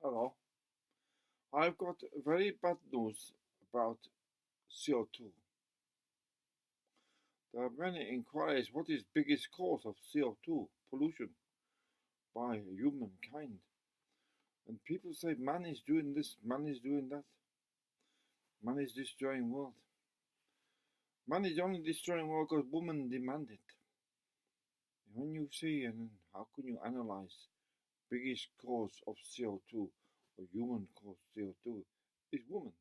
Hello. I've got very bad news about CO2. There are many inquiries what is biggest cause of CO2 pollution by humankind. And people say man is doing this, man is doing that. Man is destroying world. Man is only destroying world because women demand it. When you see and how can you analyze biggest cause of CO2 or human caused CO2 is woman.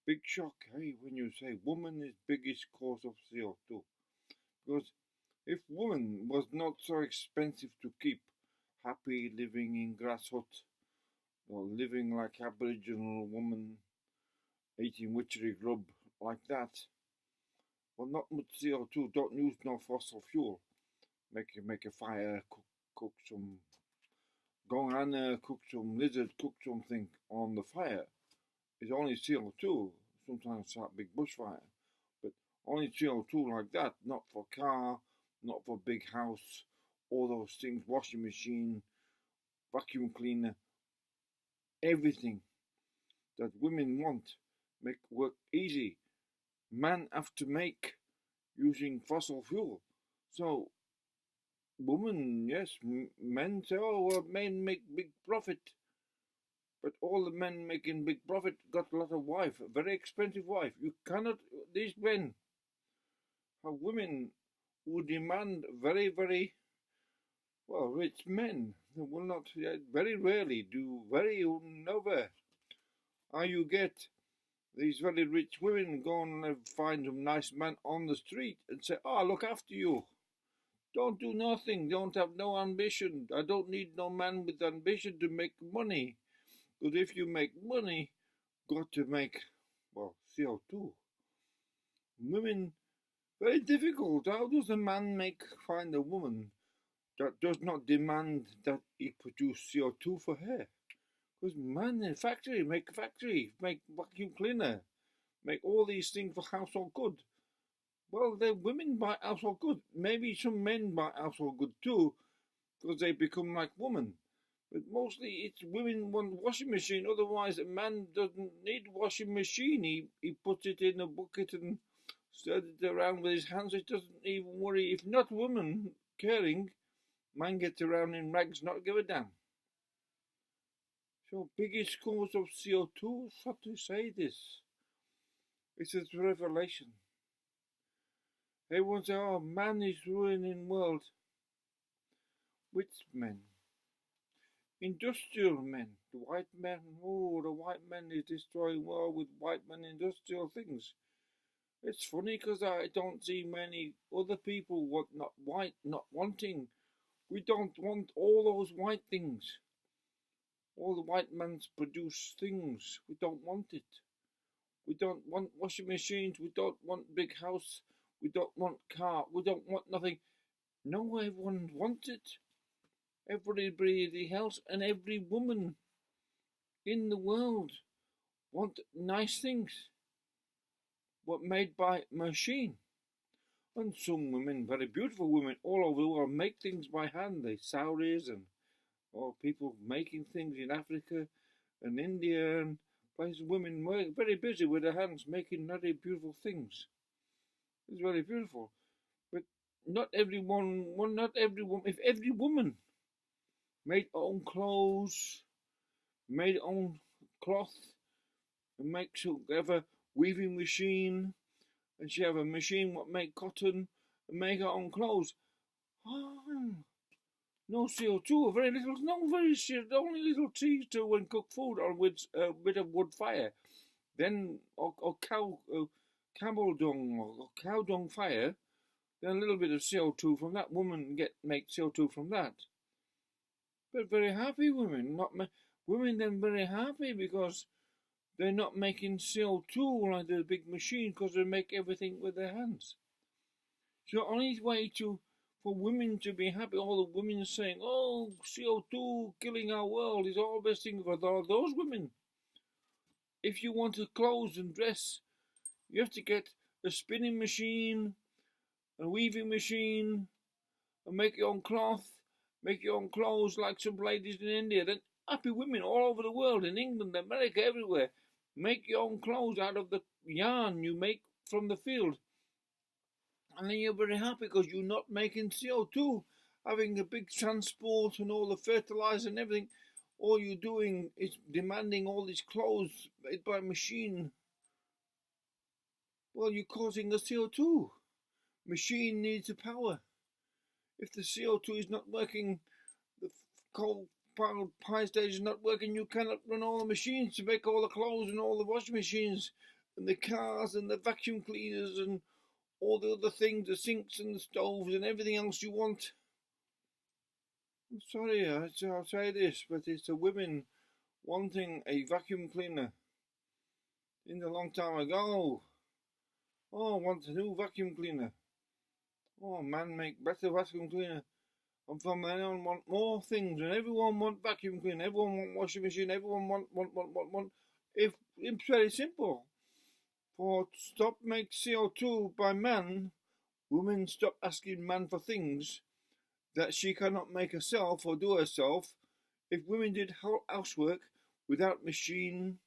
Big shock, hey, when you say woman is biggest cause of CO2. Because if woman was not so expensive to keep, happy living in grass hut, or living like Aboriginal woman, eating witchery grub like that, well, not much CO2, don't use no fossil fuel. Make a fire, cook some, go on cook some lizard, cook something on the fire. It's only CO2, sometimes it's like big bushfire, but only CO2 like that, not for car, not for big house, all those things, washing machine, vacuum cleaner, everything that women want, make work easy. Men have to make using fossil fuel. So, women, yes, men say, oh, well, men make big profit. But all the men making big profit got a lot of wife, a very expensive wife. You cannot, these men have women who demand very, very, well, rich men. They will not, very rarely do, very nowhere. How you get these very rich women go and find a nice man on the street and say, oh, I look after you. Don't do nothing, don't have no ambition. I don't need no man with ambition to make money. Because if you make money, got to make, well, CO2. Women, very difficult. How does a man find a woman that does not demand that he produce CO2 for her? Because man in factory, make vacuum cleaner, make all these things for household good. Well, the women buy household good. Maybe some men buy household good too, because they become like women. But mostly it's women want washing machine. Otherwise, a man doesn't need washing machine. He puts it in a bucket and stirs it around with his hands. It doesn't even worry. If not woman caring, man gets around in rags, not give a damn. So biggest cause of CO2, what to say this? It's a revelation. Everyone say, oh, man is ruining world. Which men? Industrial men, the white man, oh, the white man is destroying world with white man industrial things. It's funny because I don't see many other people not white, not wanting. We don't want all those white things. All the white man's produce things. We don't want it. We don't want washing machines. We don't want big house. We don't want car. We don't want nothing. No, everyone wants it. Everybody else and every woman in the world want nice things, what made by machine. And some women, very beautiful women all over the world, make things by hand. They Saudis and or people making things in Africa and India and places. Women were very busy with their hands making very beautiful things. It's very beautiful, but not everyone. Well, not everyone. If every woman made her own clothes, made her own cloth, and have a weaving machine, and she have a machine what make cotton and make her own clothes. Oh, no CO2, very little, only little trees to when cook food or with a bit of wood fire. Then, or camel dung or cow dung fire, then a little bit of CO2 from that. Woman make CO2 from that. But very happy women, women then very happy because they're not making CO2 like the big machine because they make everything with their hands. So the only way for women to be happy, all the women saying, oh, CO2 killing our world is all best thing for those women. If you want to clothes and dress, you have to get a spinning machine, a weaving machine, and make your own cloth, make your own clothes like some ladies in India. Then happy women all over the world, in England, America, everywhere. Make your own clothes out of the yarn you make from the field. And then you're very happy because you're not making CO2, having a big transport and all the fertilizer and everything. All you're doing is demanding all these clothes made by machine. Well, you're causing the CO2. Machine needs the power. If the CO2 is not working, the coal-powered power station is not working, you cannot run all the machines to make all the clothes and all the washing machines and the cars and the vacuum cleaners and all the other things, the sinks and the stoves and everything else you want. I'm sorry, I'll say this, but it's the women wanting a vacuum cleaner. In a long time ago, oh, I want a new vacuum cleaner. Oh, man, make better vacuum cleaner. And from then on, want more things, and everyone want vacuum cleaner, everyone want washing machine, everyone want. If it's very simple. For stop make CO2 by man, women stop asking man for things that she cannot make herself or do herself. If women did housework without machine,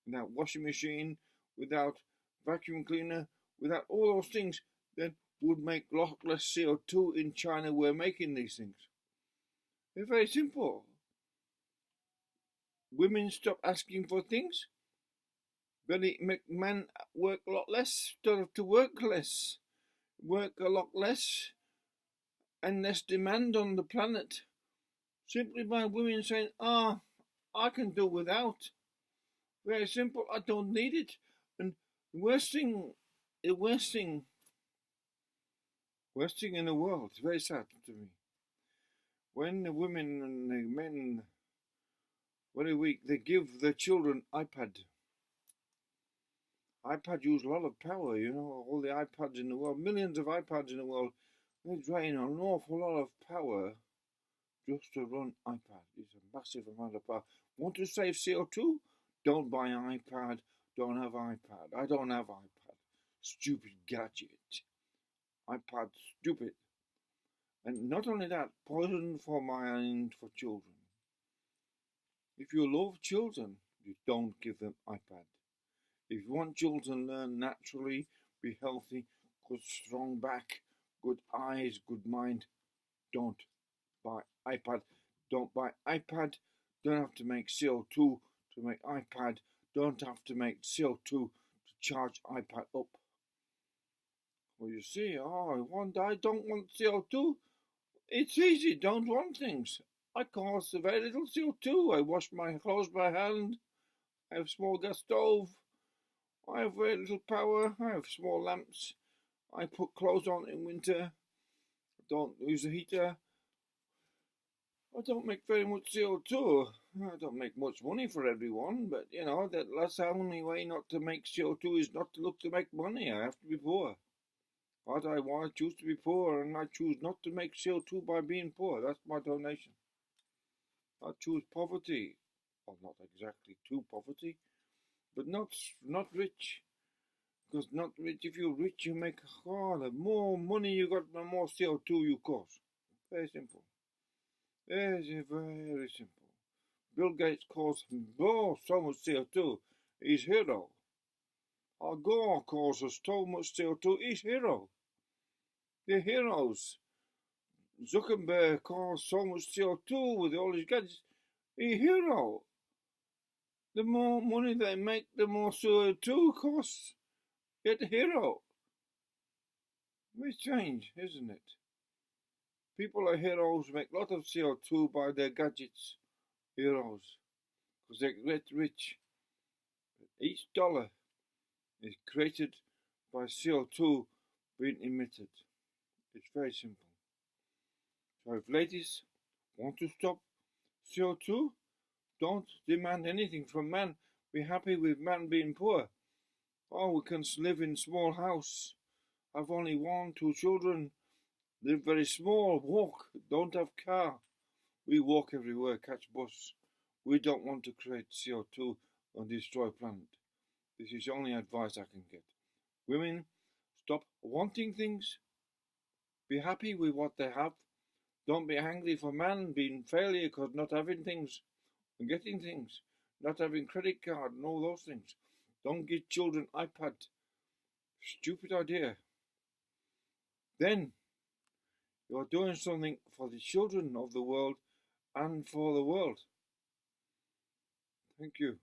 without washing machine, without vacuum cleaner, without all those things, then would make a lot less CO2 in China. We're making these things. They're very simple. Women stop asking for things, but it make men work a lot less, don't have to work less, work a lot less, and less demand on the planet, simply by women saying, I can do without. Very simple, I don't need it. And the worst thing in the world, it's very sad to me, when the women and the men, very weak, they give their children iPad. iPad use a lot of power, all the iPads in the world, millions of iPads in the world, they drain an awful lot of power just to run iPad. It's a massive amount of power. Want to save CO2? Don't buy an iPad, don't have iPad. I don't have iPad. Stupid gadget. iPad, stupid. And not only that, poison for mind for children. If you love children, you don't give them iPad. If you want children to learn naturally, be healthy, good strong back, good eyes, good mind, don't buy iPad. Don't buy iPad. Don't have to make CO2 to make iPad. Don't have to make CO2 to charge iPad up. Well, you see, I don't want CO2. It's easy, don't want things. I cause very little CO2. I wash my clothes by hand. I have a small gas stove. I have very little power. I have small lamps. I put clothes on in winter. I don't use a heater. I don't make very much CO2. I don't make much money for everyone, but that's the only way not to make CO2 is not to look to make money. I have to be poor. But I want to choose to be poor, and I choose not to make CO2 by being poor. That's my donation. I choose poverty. Well, not exactly to poverty, but not rich. Because not rich, if you're rich, you make, the more money you got, the more CO2 you cause. Very simple. Very, very simple. Bill Gates caused so much CO2. He's hero. Al Gore causes so much CO2. He's hero. They're heroes. Zuckerberg caused so much CO2 with all his gadgets. He's hero. The more money they make, the more CO2 costs. Get a hero. Very strange, isn't it? People are heroes, make a lot of CO2 by their gadgets. Heroes. Because they get rich. Each dollar is created by CO2 being emitted. It's very simple. So if ladies want to stop CO2, don't demand anything from man. Be happy with man being poor. We can live in small house, have only 1, 2 children, live very small, walk, don't have car. We walk everywhere, catch bus. We don't want to create CO2 and destroy planet. This is the only advice I can get. Women, stop wanting things. Be happy with what they have. Don't be angry for man being failure because not having things. and getting things, not having credit card and all those things. Don't give children iPad. Stupid idea. Then you're doing something for the children of the world and for the world. Thank you.